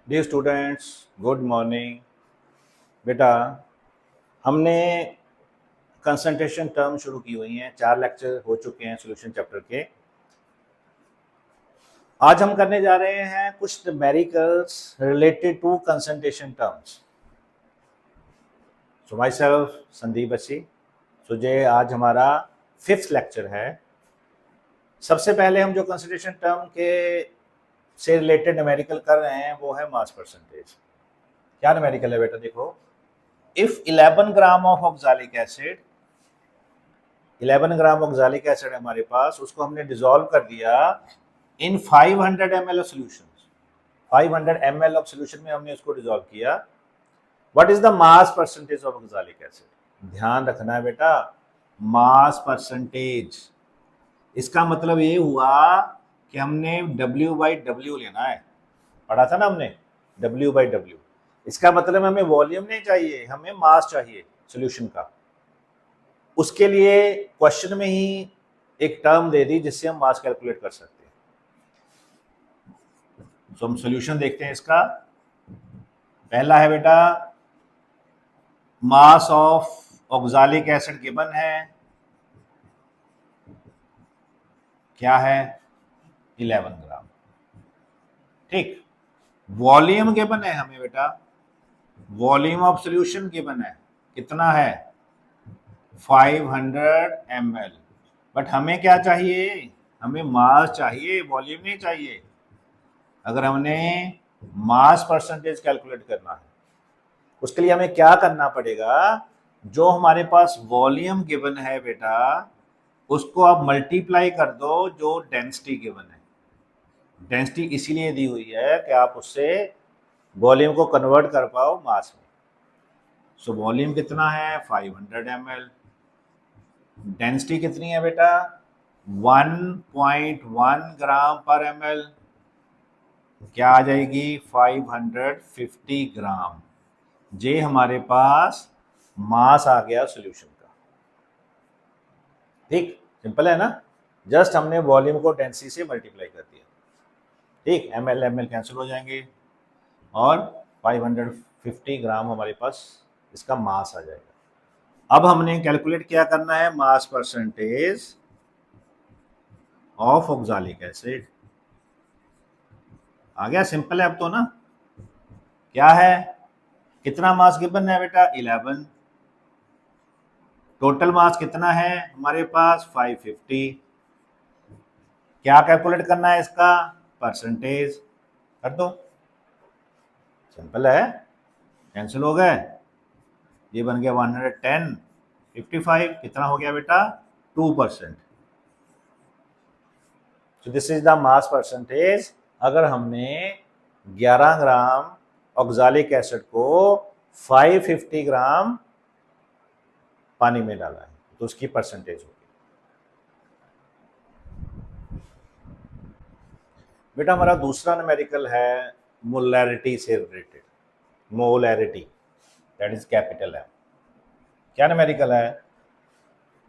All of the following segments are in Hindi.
Dear students, good morning. बेटा, हमने कंसंट्रेशन टर्म शुरू की हुई हैं। 4 लेक्चर हो चुके हैं सॉल्यूशन चैप्टर के। आज हम करने जा रहे हैं कुछ numericals related to concentration terms. So myself Sandeep Bachchi. So ये आज हमारा 5th लेक्चर है। सबसे पहले हम जो कंसंट्रेशन टर्म के से रिलेटेड न्यूमेरिकल कर रहे हैं वो है मास परसेंटेज। क्या न्यूमेरिकल है बेटा? देखो, if 11 gram of oxalic acid 11 gram oxalic acid है हमारे पास, उसको हमने डिसॉल्व कर दिया इन 500 ml of solution. 500 ml of solution में हमने उसको डिसॉल्व किया। What is the mass percentage of oxalic acid? ध्यान रखना है बेटा, मास परसेंटेज। इसका मतलब ये हुआ कि हमने W/W लेना है। पढ़ा था ना हमने, W/W। इसका मतलब हमें वॉल्यूम नहीं चाहिए, हमें मास चाहिए सॉल्यूशन का। उसके लिए क्वेश्चन में ही एक टर्म दे दी जिससे हम मास कैलकुलेट कर सकते हैं। तो हम सॉल्यूशन देखते हैं इसका। पहला है बेटा, mass of oxalic acid given है, क्या है? 11 ग्राम। ठीक। वॉल्यूम गिवन है हमें बेटा, वॉल्यूम ऑफ सॉल्यूशन गिवन है, कितना है? 500 ml। बट हमें क्या चाहिए? हमें मास चाहिए, वॉल्यूम नहीं चाहिए। अगर हमने मास परसेंटेज कैलकुलेट करना है, उसके लिए हमें क्या करना पड़ेगा? जो हमारे पास वॉल्यूम गिवन है बेटा, उसको आप मल्टीप्लाई कर दो जो डेंसिटी गिवन है। डेंसिटी इसीलिए दी हुई है कि आप उससे वॉल्यूम को कन्वर्ट कर पाओ मास में। सो वॉल्यूम कितना है? 500 ml। डेंसिटी कितनी है बेटा? 1.1 ग्राम पर ml। क्या आ जाएगी? 550 ग्राम। ये हमारे पास मास आ गया सॉल्यूशन का। ठीक, सिंपल है ना? जस्ट हमने वॉल्यूम को डेंसिटी से मल्टीप्लाई कर दिया। ठीक, ml ml कैंसिल हो जाएंगे और 550 ग्राम हमारे पास इसका मास आ जाएगा। अब हमने कैलकुलेट क्या करना है? Mass percentage of oxalic acid. आ गया? सिंपल है अब तो ना। क्या है? कितना मास गिवन है बेटा? 11। टोटल मास कितना है हमारे पास? 550। क्या कैलकुलेट करना है इसका? परसेंटेज। कर दो, सिंपल है। कैंसिल हो गए, ये बन गया 110। 55 कितना हो गया बेटा? 2%। सो this is the mass percentage. अगर हमने 11 ग्राम ऑक्सैलिक एसिड को 550 ग्राम पानी में डाला है तो उसकी परसेंटेज होगी। बेटा, हमारा दूसरा न्यूमेरिकल है मोलैरिटी से related. Molarity, that is capital है। क्या न्यूमेरिकल है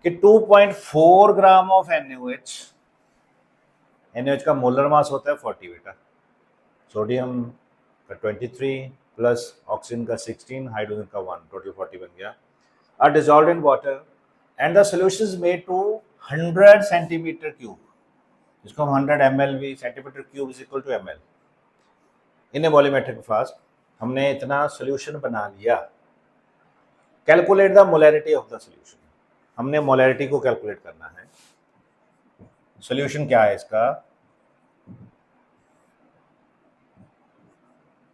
कि 2.4 ग्राम ऑफ NaOH। NaOH का मोलर मास होता है 40 बेटा। सोडियम का 23 प्लस ऑक्सीजन का 16, हाइड्रोजन का 1, टोटल 40 बन गया। Are dissolved in water and the solution is made to 100 centimetre cube. इसको हम 100 ml भी, centimetre cube is equal to ml in a volumetric flask. हमने इतना सॉल्यूशन बना लिया। Calculate the molarity of the solution. हमने मोलैरिटी को कैलकुलेट करना है। सॉल्यूशन क्या है इसका?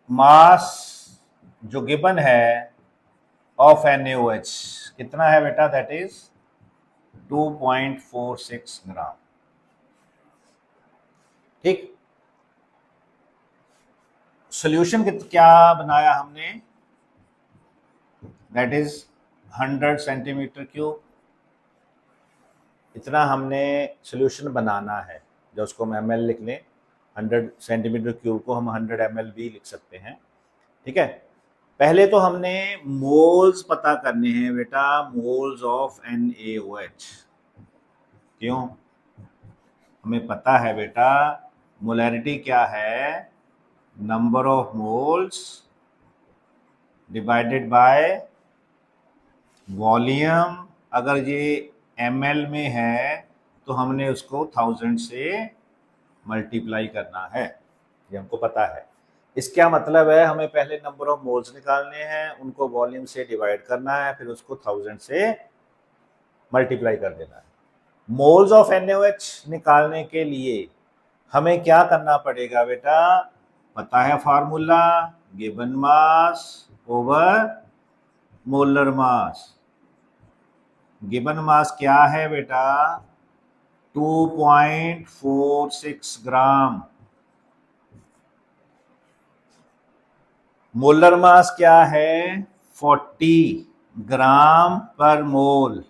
मास जो गिवन है ऑफ NaOH कितना है बेटा? दैट इज 2.46 ग्राम। ठीक। सॉल्यूशन क्या बनाया हमने? That is 100 centimetre cube. इतना हमने सॉल्यूशन बनाना है। जो उसको हम ml लिख लें, 100 सेंटीमीटर क्यूब को हम 100 ml भी लिख सकते हैं। ठीक है। पहले तो हमने मोल्स पता करने हैं बेटा, मोल्स ऑफ NaOH। क्यों? हमें पता है बेटा मोलैरिटी क्या है, number of moles divided by volume. अगर ये ml में है तो हमने उसको 1000 से मल्टीप्लाई करना है, ये हमको पता है। इसका मतलब है हमें पहले नंबर ऑफ मोल्स निकालने हैं, उनको वॉल्यूम से डिवाइड करना है, फिर उसको 1000 से मल्टीप्लाई कर देना है। मोल्स ऑफ NaOH निकालने के लिए हमें क्या करना पड़ेगा बेटा? पता है formula, given mass over molar मास। गिवन मास क्या है बेटा? 2.46 ग्राम। मोलर मास क्या है? 40 ग्राम पर मोल।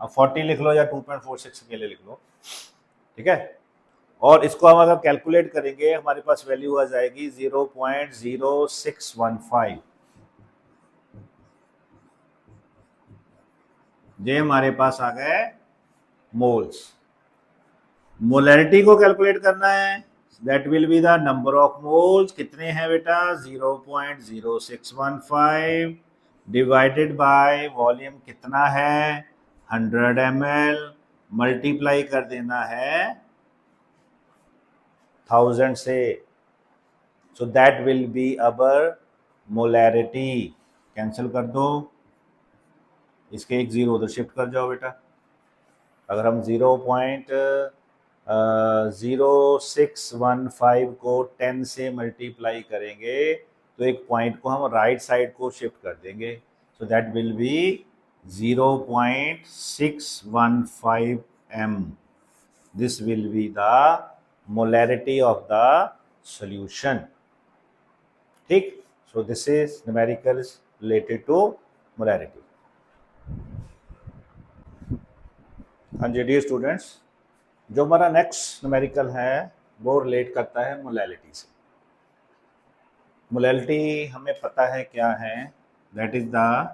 अब 40 लिख लो या 2.46 के लिए लिख लो, ठीक है। और इसको हम अगर कैलकुलेट करेंगे हमारे पास वैल्यू आ जाएगी 0.0615। ये हमारे पास आ गए मोल्स। मोलैरिटी को कैलकुलेट करना है, that will be the number of moles. कितने हैं बेटा? 0.0615 डिवाइडेड बाय वॉल्यूम कितना है? 100 ml, मल्टीप्लाई कर देना है 1000 से। सो that will be our molarity. Cancel कर दो, इसके एक जीरो उधर शिफ्ट कर जाओ बेटा। अगर हम 0.0615 को 10 से मल्टीप्लाई करेंगे तो एक पॉइंट को हम राइट साइड को शिफ्ट कर देंगे, so that will be 0.615 m। This will be the molarity of the solution, ठीक। So this is numericals related to molarity. हाँ जी डियर स्टूडेंट्स, जो हमारा नेक्स्ट न्यूमेरिकल है वो रिलेट करता है मोलैलिटी से। मोलैलिटी हमें पता है क्या है, that is the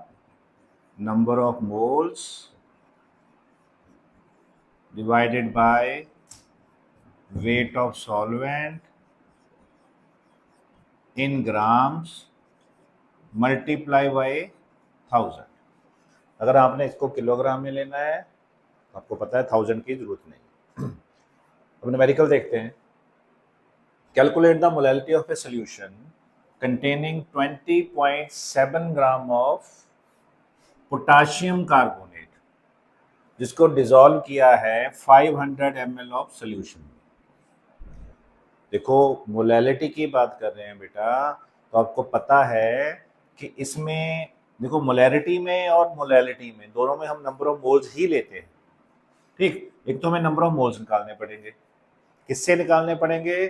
number of moles divided by weight of solvent in grams multiply by 1000। अगर आपने इसको किलोग्राम में लेना है तो आपको पता है 1000 की जरूरत नहीं। अब न्यूमेरिकल देखते हैं। Calculate the molality of A solution containing 20.7 gram of potassium carbonate, जिसको डिसॉल्व किया है 500 ml ऑफ सॉल्यूशन। देखो मोलैलिटी की बात कर रहे हैं बेटा, तो आपको पता है कि इसमें देखो मोलैरिटी में और मोलैलिटी में दोनों में हम नंबर ऑफ मोल्स ही लेते हैं, ठीक। एक तो हमें नंबर ऑफ मोल्स निकालने पड़ेंगे। किससे निकालने पड़ेंगे?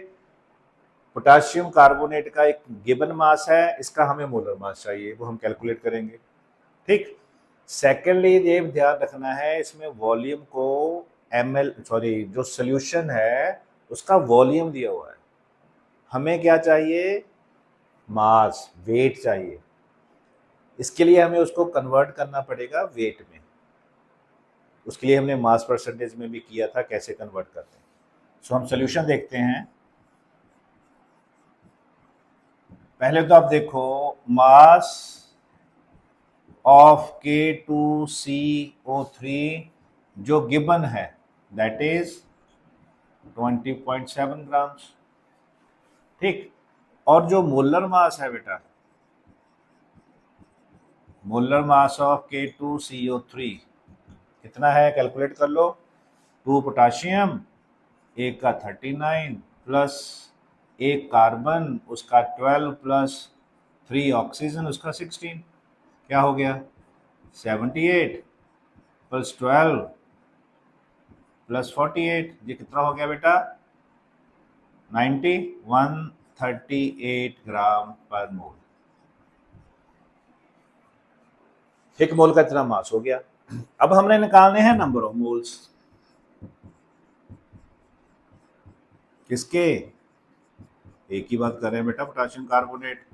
पोटाशियम कार्बोनेट का एक गिवन मास है, इसका हमें मोलर मास चाहिए, वो हम कैलकुलेट करेंगे, ठीक। सेकेंडली ये ध्यान रखना है इसमें वॉल्यूम को जो सोल्यूशन है उसका वॉल्यूम दिया हुआ है, हमें क्या चाहिए? मास, वेट चाहिए। इसके लिए हमें उसको कन्वर्ट करना पड़ेगा वेट में। उसके लिए हमने मास परसेंटेज में भी किया था, कैसे कन्वर्ट करते हैं। सो हम सोल्यूशन देखते हैं। पहले तो आप देखो मास ऑफ K2CO3 जो गिवन है दैट इज 20.7 ग्राम्स, ठीक। और जो मोलर मास है बेटा, मोलर मास ऑफ K2CO3 कितना है? कैलकुलेट कर लो। 2 पोटाशियम, एक का 39 प्लस एक कार्बन उसका 12 प्लस 3 ऑक्सीजन उसका 16, क्या हो गया? 78 प्लस 12 प्लस 48, ये कितना हो गया बेटा? 138 ग्राम पर मोल। एक मोल का इतना मास हो गया। अब हमने निकालने हैं नंबर ऑफ मोल्स। किसके? एक ही बात कर रहे हैं बेटा, पोटाशियम कार्बोनेट।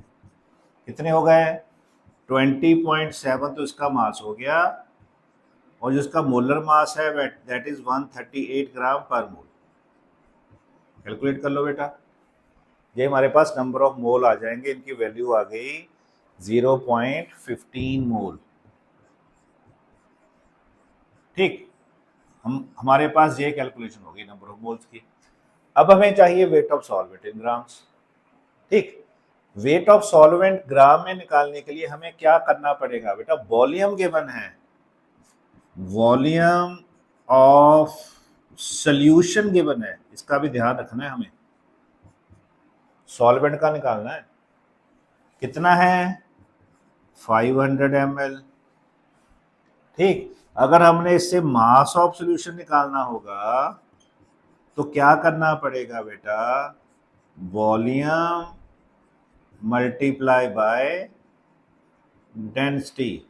कितने हो गए? 20.7 तो इसका मास हो गया, और जिसका मोलर मास है दैट इज 138 ग्राम पर मोल। कैलकुलेट कर लो बेटा। ये हमारे पास नंबर ऑफ मोल आ जाएंगे, इनकी वैल्यू आ गई 0.15 मोल। ठीक, हमारे पास ये कैलकुलेशन होगी नंबर ऑफ मोल्स की। अब हमें चाहिए weight of solvent in grams. ठीक, वेट ऑफ सॉल्वेंट ग्राम में निकालने के लिए हमें क्या करना पड़ेगा बेटा? वॉल्यूम गिवन है, वॉल्यूम ऑफ सॉल्यूशन गिवन है, इसका भी ध्यान रखना है हमें। सॉल्वेंट का निकालना है, कितना है? 500 ml। ठीक, अगर हमने इससे मास ऑफ सॉल्यूशन निकालना होगा तो क्या करना पड़ेगा बेटा? Volume multiply by density.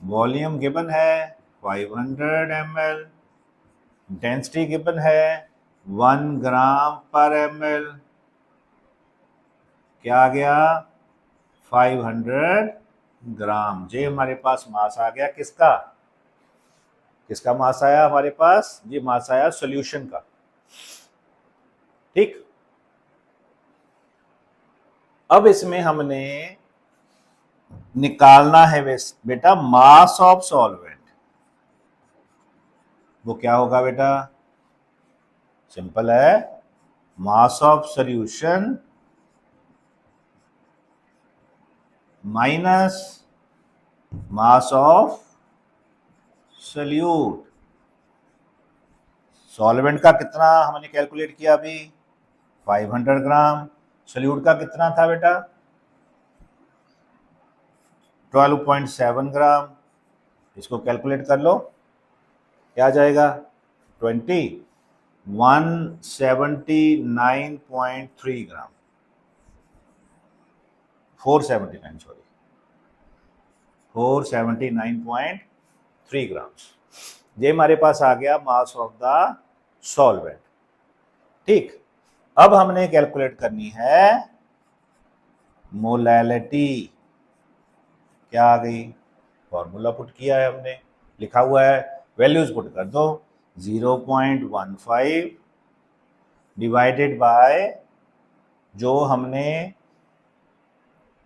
Volume given है 500 ml, डेंसिटी गिवन है 1 ग्राम पर ml। क्या आ गया? 500 ग्राम। ये हमारे पास मास आ गया, किसका? किसका मास आया हमारे पास? जी मास आया सॉल्यूशन का। ठीक, अब इसमें हमने निकालना है बेटा मास ऑफ सॉल्वेंट। वो क्या होगा बेटा? सिंपल है, mass of solution minus mass of solute. Solvent का कितना हमने कैलकुलेट किया अभी? 500 ग्राम। सॉल्यूट का कितना था बेटा? 12.7 ग्राम। इसको कैलकुलेट कर लो, क्या आ जाएगा? 179.3 ग्राम, 479 सॉरी, 479.3 ग्राम्स। ये हमारे पास आ गया मास ऑफ द सॉल्वेंट। ठीक, अब हमने कैलकुलेट करनी है मोलैलिटी। क्या आ गई? फॉर्मूला पुट किया है हमने, लिखा हुआ है, वैल्यूज पुट कर दो। 0.15 डिवाइडेड बाय जो हमने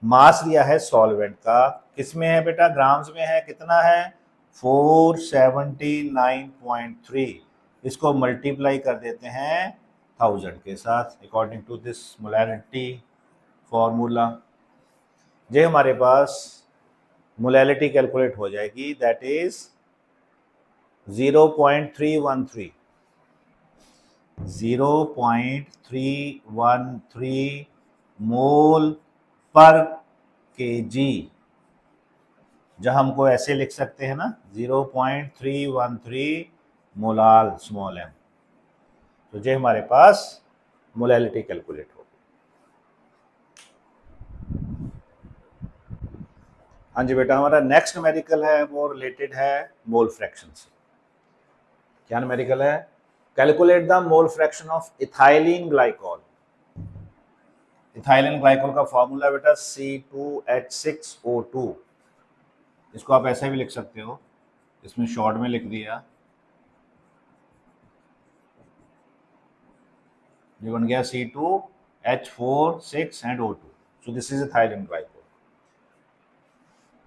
मास लिया है सॉल्वेंट का, किसमें है बेटा? ग्राम्स में है। कितना है? 479.3। इसको मल्टीप्लाई कर देते हैं 1000 के साथ according to this molality formula. ये हमारे पास मोलैलिटी कैलकुलेट हो जाएगी, दैट इज 0.313 0.313 मोल पर केजी। जहाँ हमको ऐसे लिख सकते हैं ना, 0.313 मोलाल स्मॉल एम। तो ये हमारे पास मोलैलिटी कैलकुलेट हो। हाँ जी बेटा, हमारा नेक्स्ट न्यूमेरिकल है वो रिलेटेड है मोल फ्रैक्शन से। क्या न्यूमेरिकल है? Calculate the mole fraction of ethylene glycol. Ethylene glycol का फॉर्मूला बेटा C2H6O2। इसको आप ऐसे भी लिख सकते हो, इसमें शॉर्ट में लिख दिया, ये बन गया C2H4 6 and O2। So this is ethylene glycol.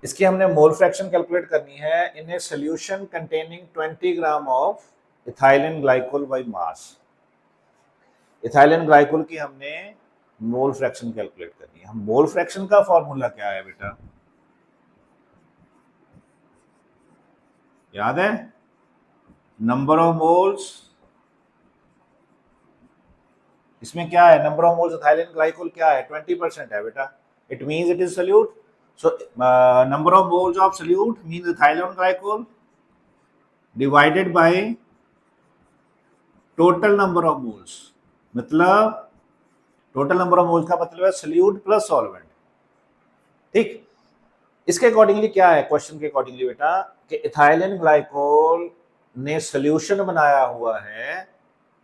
इसकी हमने मोल फ्रैक्शन कैलकुलेट करनी है in a solution containing 20 gram of ethylene glycol by mass. Ethylene glycol की हमने मोल फ्रैक्शन कैलकुलेट करनी है। हम मोल फ्रैक्शन का फॉर्मूला क्या है बेटा? याद है? Number of moles. इसमें क्या है? Number of moles ethylene glycol क्या है? 20% है बेटा। It means it is solute. So number of moles of solute means ethylene glycol divided by total number of moles. मतलब टोटल नंबर ऑफ मोल्स का मतलब है सॉल्यूट प्लस सॉल्वेंट। ठीक, इसके अकॉर्डिंगली क्या है क्वेश्चन के अकॉर्डिंगली बेटा कि इथाइलिन ग्लाइकोल ने सॉल्यूशन बनाया हुआ है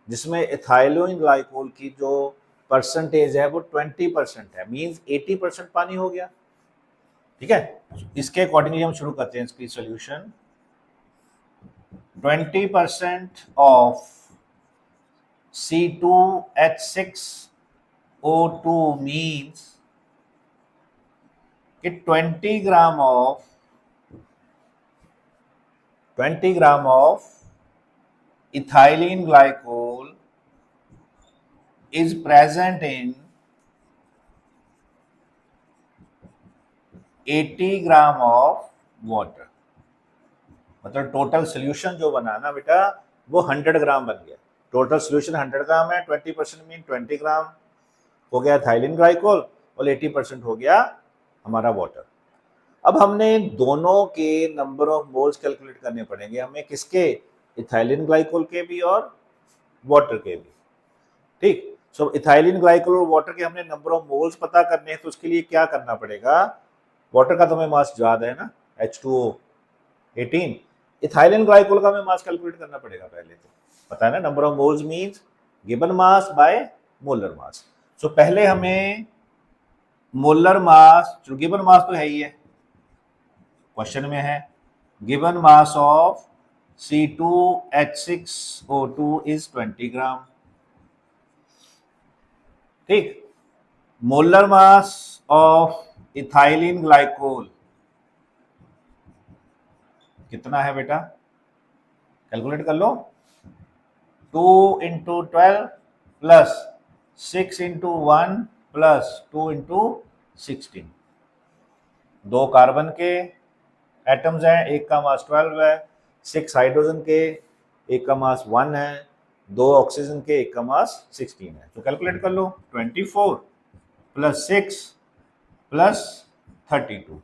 जिसमें इथाइलिन ग्लाइकोल की जो परसेंटेज है वो 20% है, मींस 80% पानी हो गया। ठीक है, इसके अकॉर्डिंगली हम शुरू करते हैं इसकी solution. 20% of C2H6 O2 means कि 20 gram of ethylene glycol is present in 80 gram of water. मतलब टोटल सोल्यूशन जो बना ना बेटा वो 100 ग्राम बन गया। टोटल सोल्यूशन 100 ग्राम है, 20% मीन 20 ग्राम हो गया थाइलिन ग्लाइकोल और 80% हो गया हमारा वाटर। अब हमने दोनों के नंबर ऑफ मोल्स कैलकुलेट करने पड़ेंगे हमें, किसके? इथाइलिन ग्लाइकोल के भी और वाटर के भी। ठीक, सो इथाइलिन ग्लाइकोल और वाटर के हमने नंबर ऑफ मोल्स पता करने हैं, तो उसके लिए क्या करना पड़ेगा? वाटर का तो हमें मास याद है ना, H2O 18। इथाइलिन ग्लाइकोल का हमें मास कैलकुलेट करना पड़ेगा पहले, तो पता है ना, number of moles means given mass by molar mass. So पहले हमें मोलर मास, जो गिवन मास तो है ही है, क्वेश्चन में है given mass of C2H6O2 is 20 ग्राम। ठीक, molar mass of ethylene glycol कितना है बेटा? कैलकुलेट कर लो। 2 into 12 plus 6 into 1 plus 2 into 16। 2 carbon के एटम्स हैं, एक का मास 12 है। 6 हाइड्रोजन के, एक का मास 1 है। 2 ऑक्सीजन के, एक का मास 16 है। तो कैलकुलेट कर लो, 24 प्लस 6 प्लस 32।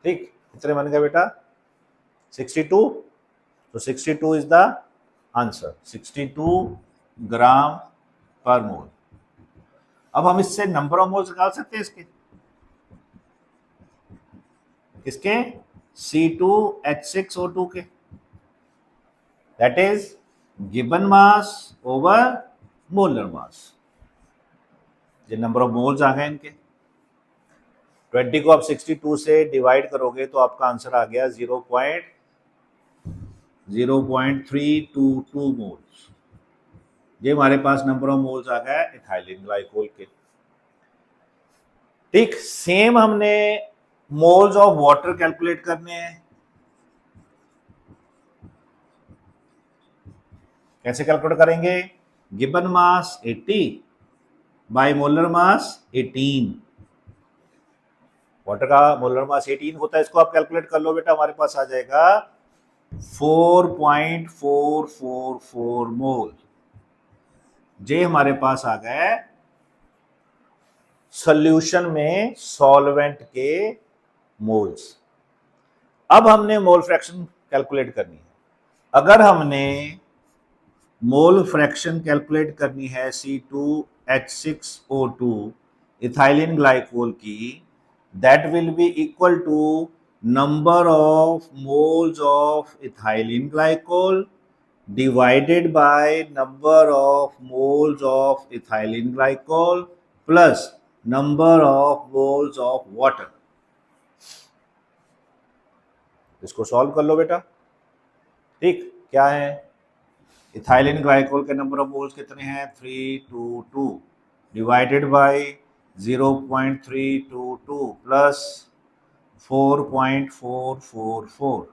ठीक, कितने बन गए बेटा? 62। तो 62 इज द आंसर, 62 ग्राम पर मोल। अब हम इससे नंबर ऑफ मोल्स निकाल सकते हैं इसके C2H6O2 के, that is given mass over molar मास। ये नंबर ऑफ मोल्स आ गए इनके। 20 को आप 62 से डिवाइड करोगे तो आपका आंसर आ गया 0.0322 मोल्स। ये हमारे पास नंबर ऑफ मोल्स आ गया इथाइलिन ग्लाइकोल के। ठीक, सेम हमने मोल्स ऑफ वाटर कैलकुलेट करने हैं। कैसे कैलकुलेट करेंगे? गिवन मास 80 बाय मोलर मास 18। वाटर का मोलर मास 18 होता है, इसको आप कैलकुलेट कर लो बेटा, हमारे पास आ जाएगा 4.444 मोल। जे हमारे पास आ गए सॉल्यूशन में सॉल्वेंट के मोल्स। अब हमने मोल फ्रैक्शन कैलकुलेट करनी है। अगर हमने मोल फ्रैक्शन कैलकुलेट करनी है C2H6O2 इथाइलिन ग्लाइकोल की, that will be equal to number of moles of ethylene glycol divided by number of moles of ethylene glycol plus number of moles of water। इसको सॉल्व कर लो बेटा। ठीक, क्या है? इथाइलिन ग्लाइकोल के नंबर ऑफ मोल्स कितने हैं? 322 डिवाइडेड बाय 0.322 प्लस 4.444।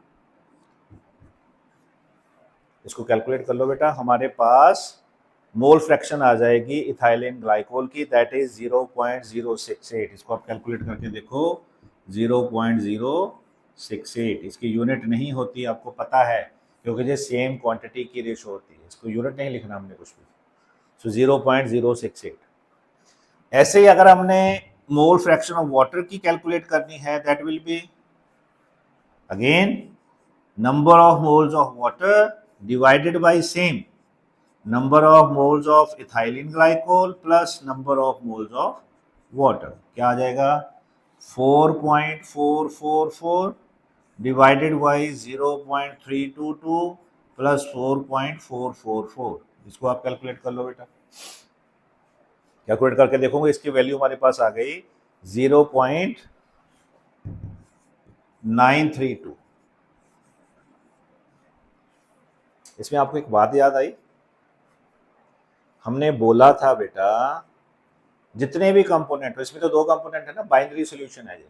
इसको कैलकुलेट कर लो बेटा, हमारे पास मोल फ्रैक्शन आ जाएगी इथाइलिन ग्लाइकोल की, दैट इज 0.068। इसको आप कैलकुलेट करके देखो, 0.068। इसकी यूनिट नहीं होती, आपको पता है, क्योंकि ये सेम क्वांटिटी की रेशो होती है, इसको यूनिट नहीं लिखना हमने कुछ भी। सो 0.068। ऐसे ही अगर हमने मोल फ्रैक्शन ऑफ वाटर की कैलकुलेट करनी है, that will be again number of moles of water divided by same number of moles of ethylene glycol plus number of moles of water। क्या आ जाएगा? 4.444 divided by 0.322 plus 4.444। इसको आप कैलकुलेट कर लो बेटा। कैलकुलेट करके देखोगे, इसकी वैल्यू हमारे पास आ गई 0.932। इसमें आपको एक बात याद आई, हमने बोला था बेटा जितने भी कंपोनेंट हो, इसमें तो दो कंपोनेंट है ना, बाइनरी सॉल्यूशन है ये।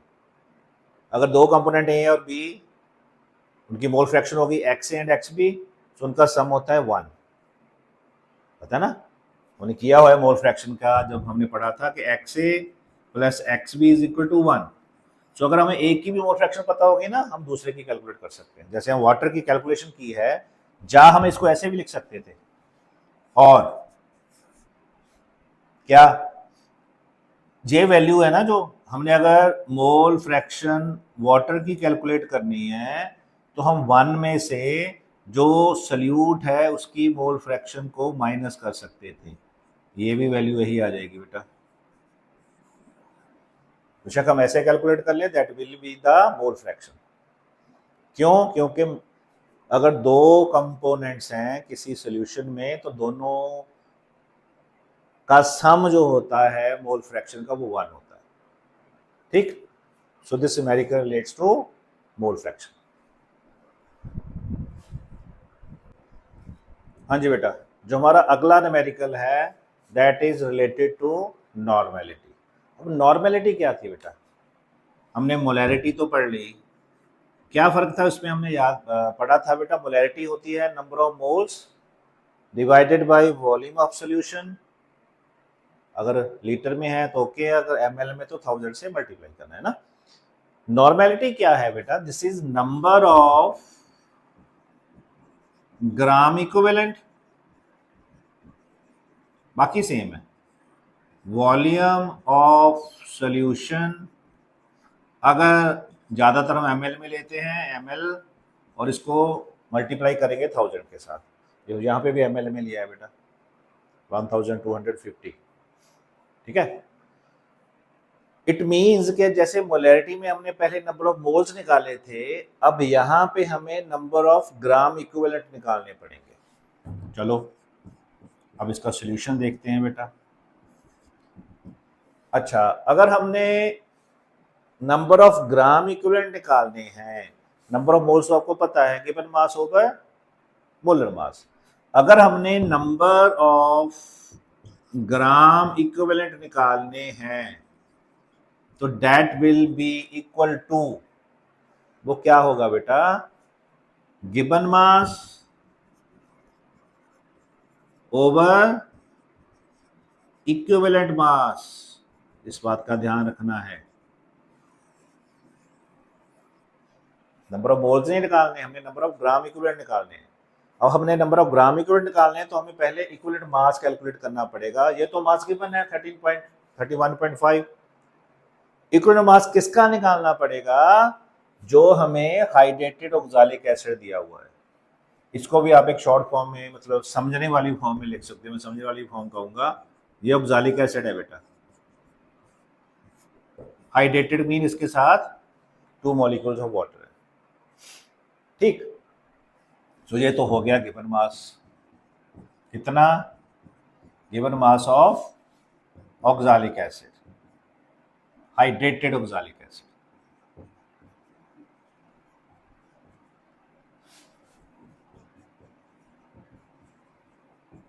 अगर दो कंपोनेंट ए और बी, उनकी मोल फ्रैक्शन होगी X A and X B, तो उनका सम होता है 1। पता है ना, उन्हें किया हुआ है मोल फ्रैक्शन का, जब हमने पढ़ा था कि X A plus X B is equal to 1। So अगर हमें एक की भी मोल फ्रैक्शन पता होगी ना, हम दूसरे की कैलकुलेट कर सकते हैं। जैसे हम वाटर की कैलकुलेशन की है, जहां हम इसको ऐसे भी लिख सकते थे, और क्या जे वैल्यू है ना, जो हमने अगर मोल फ्रैक्शन वाटर की कैलकुलेट करनी है, तो हम 1 में से जो सल्यूट है उसकी मोल फ्रैक्शन को माइनस कर सकते थे। ये भी वैल्यू यही आ जाएगी बेटा। बेशक हम ऐसे कैलकुलेट कर ले, that will be the mole fraction. क्यों? क्योंकि अगर दो कंपोनेंट्स हैं किसी सॉल्यूशन में, तो दोनों का सम जो होता है मोल फ्रैक्शन का, वो 1 होता है। ठीक, so this numerical relates to mole fraction. हाँ जी बेटा, जो हमारा अगला न्यूमेरिकल है that is related to normality. अब नॉर्मेलिटी क्या थी बेटा? हमने मोलैरिटी तो पढ़ ली, क्या फर्क था उसमें हमने याद पढ़ा था बेटा। मोलैरिटी होती है number of moles divided by volume of solution. अगर लीटर में है तो ओके, अगर एमएल में तो 1000 से मल्टीप्लाई करना है ना। नॉर्मेलिटी क्या है बेटा? This is number of gram equivalent, बाकी सेम है। वॉल्यूम ऑफ सॉल्यूशन, अगर ज़्यादातर हम एमएल में लेते हैं, एमएल, और इसको मल्टीप्लाई करेंगे 1000 के साथ। जो यहाँ पे भी एमएल में लिया है बेटा, 1250। ठीक है, इट मीन्स के जैसे मोलैरिटी में हमने पहले नंबर ऑफ मोल्स निकाले थे, अब यहाँ पे हमें नंबर ऑफ ग्राम इक्विवेलेंट निकालने पड़ेंगे। चलो अब इसका सॉल्यूशन देखते हैं बेटा। अच्छा, अगर हमने नंबर ऑफ ग्राम इक्विवेलेंट निकालने हैं, नंबर ऑफ मोल्स तो आपको पता है, given mass over molar mass. अगर हमने नंबर ऑफ ग्राम इक्विवेलेंट निकालने हैं, तो that will be equal to, वो क्या होगा बेटा? Given mass over equivalent mass. इस बात का ध्यान रखना है, नंबर ऑफ मोल्स नहीं निकालने, हमने नंबर ऑफ ग्राम इक्विवेलेंट निकालने हैं। अब हमने नंबर ऑफ ग्राम इक्विवेलेंट निकालने हैं, तो हमें पहले इक्विवेलेंट मास कैलकुलेट करना पड़ेगा। ये तो मास गिवन है 13.31.5। इक्विवेलेंट मास किसका निकालना पड़ेगा? जो हमें हाइड्रेटेड ऑक्सैलिक एसिड दिया हुआ है। इसको भी आप एक शॉर्ट फॉर्म में, मतलब समझने वाली फॉर्म में लिख सकते हैं। मैं समझने वाली फॉर्म कहूंगा, ये ऑक्सैलिक एसिड है बेटा। हाइड्रेटेड मीन इसके साथ 2 मॉलिक्यूल्स ऑफ वाटर है। ठीक, तो ये तो हो गया गिवन मास। कितना? Given mass of oxalic acid, hydrated oxalic acid.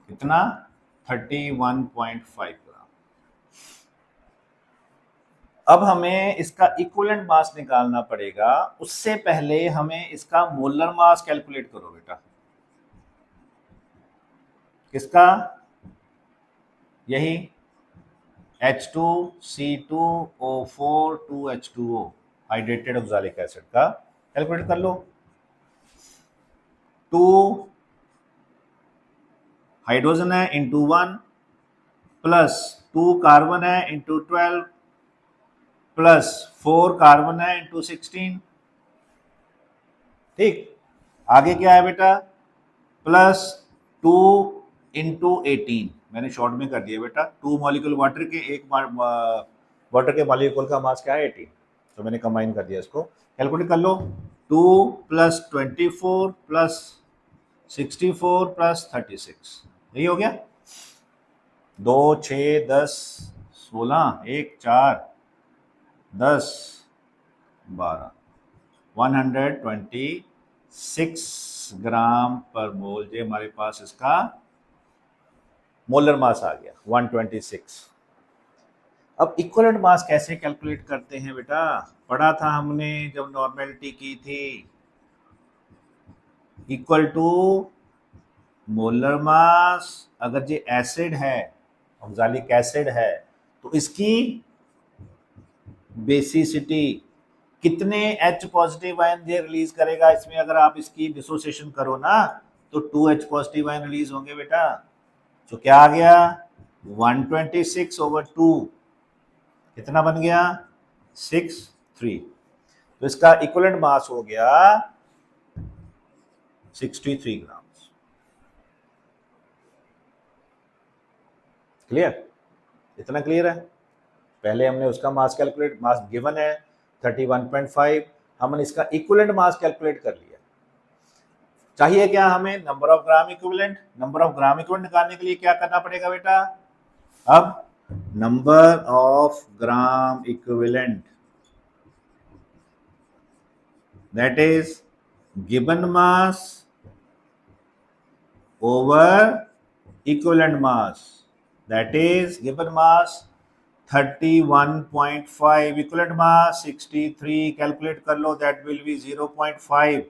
कितना? 31.5 ग्राम। अब हमें इसका इक्विवेलेंट मास निकालना पड़ेगा। उससे पहले हमें इसका मोलर मास कैलकुलेट करो बेटा। किसका? यही H2C2O4 2H2O, hydrated oxalic acid का कैलकुलेट कर लो। 2 हाइड्रोजन है इंटू 1, प्लस 2 कार्बन है इंटू 12, प्लस 4 कार्बन है इंटू 16। ठीक, आगे क्या है बेटा? Plus 2 into 18। मैंने शॉर्ट में कर दिया बेटा। 2 मॉलिक्यूल वाटर के, एक वाटर के मॉलिक्यूल का मास क्या है? 18। तो मैंने कंबाइन कर दिया, इसको कैलकुलेट कर लो। 2 प्लस 24 प्लस 64 प्लस 36, यही हो गया। 2 6 10 16, 1 4 10 12, 126 ग्राम पर मोल। ये हमारे पास इसका मोलर मास आ गया 126। अब इक्विवेलेंट मास कैसे कैलकुलेट करते हैं बेटा, पढ़ा था हमने जब नॉर्मेलिटी की थी, इक्वल टू मोलर मास, अगर ये एसिड है, ऑक्सैलिक एसिड है, तो इसकी बेसिसिटी, कितने H पॉजिटिव आयन ये रिलीज करेगा इसमें, अगर आप इसकी डिसोसिएशन करो ना तो 2H पॉजिटिव आयन रिलीज होंगे बेटा। तो क्या आ गया 126/2, कितना बन गया 63। तो इसका इक्विवेलेंट मास हो गया 63 ग्राम। क्लियर, इतना क्लियर है। पहले हमने उसका मास कैलकुलेट, मास गिवन है 31.5, हमने इसका इक्विवेलेंट मास कैलकुलेट कर लिया। चाहिए क्या हमें, number of gram equivalent. Number of gram equivalent निकालने के लिए क्या करना पड़ेगा बेटा, अब number of gram equivalent, that is given mass over equivalent mass, that is given mass 31.5, equivalent mass 63, calculate कर लो, that will be 0.5।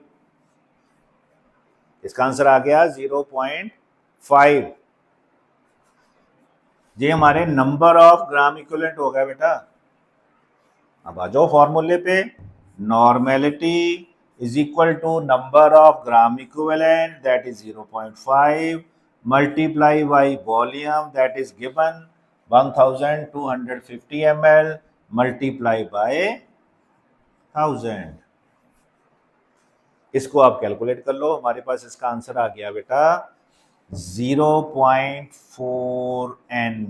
इसका आंसर आ गया 0.5। ये हमारे नंबर ऑफ ग्राम इक्विवेलेंट हो गया बेटा। अब आ जाओ फॉर्मूले पे, normality is equal to number of gram equivalent, that is 0.5 multiply by volume, that is given 1250 ml, multiply by 1000। इसको आप कैलकुलेट कर लो, हमारे पास इसका आंसर आ गया बेटा 0.4 n,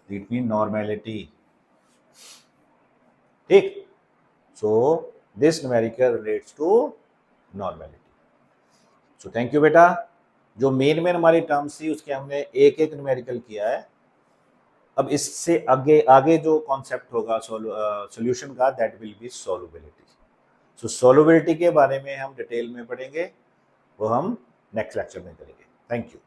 इट मीन नॉर्मेलिटी। ठीक, so this numerical relates to normality. So thank you बेटा। जो मेन हमारी टर्म्स थी उसके हमने एक एक न्यूमेरिकल किया है। अब इससे आगे जो कॉन्सेप्ट होगा सॉल्यूशन का, that will B solubility. So solubility के बारे में हम डिटेल में पढ़ेंगे, वो हम नेक्स्ट लेक्चर में करेंगे। Thank you.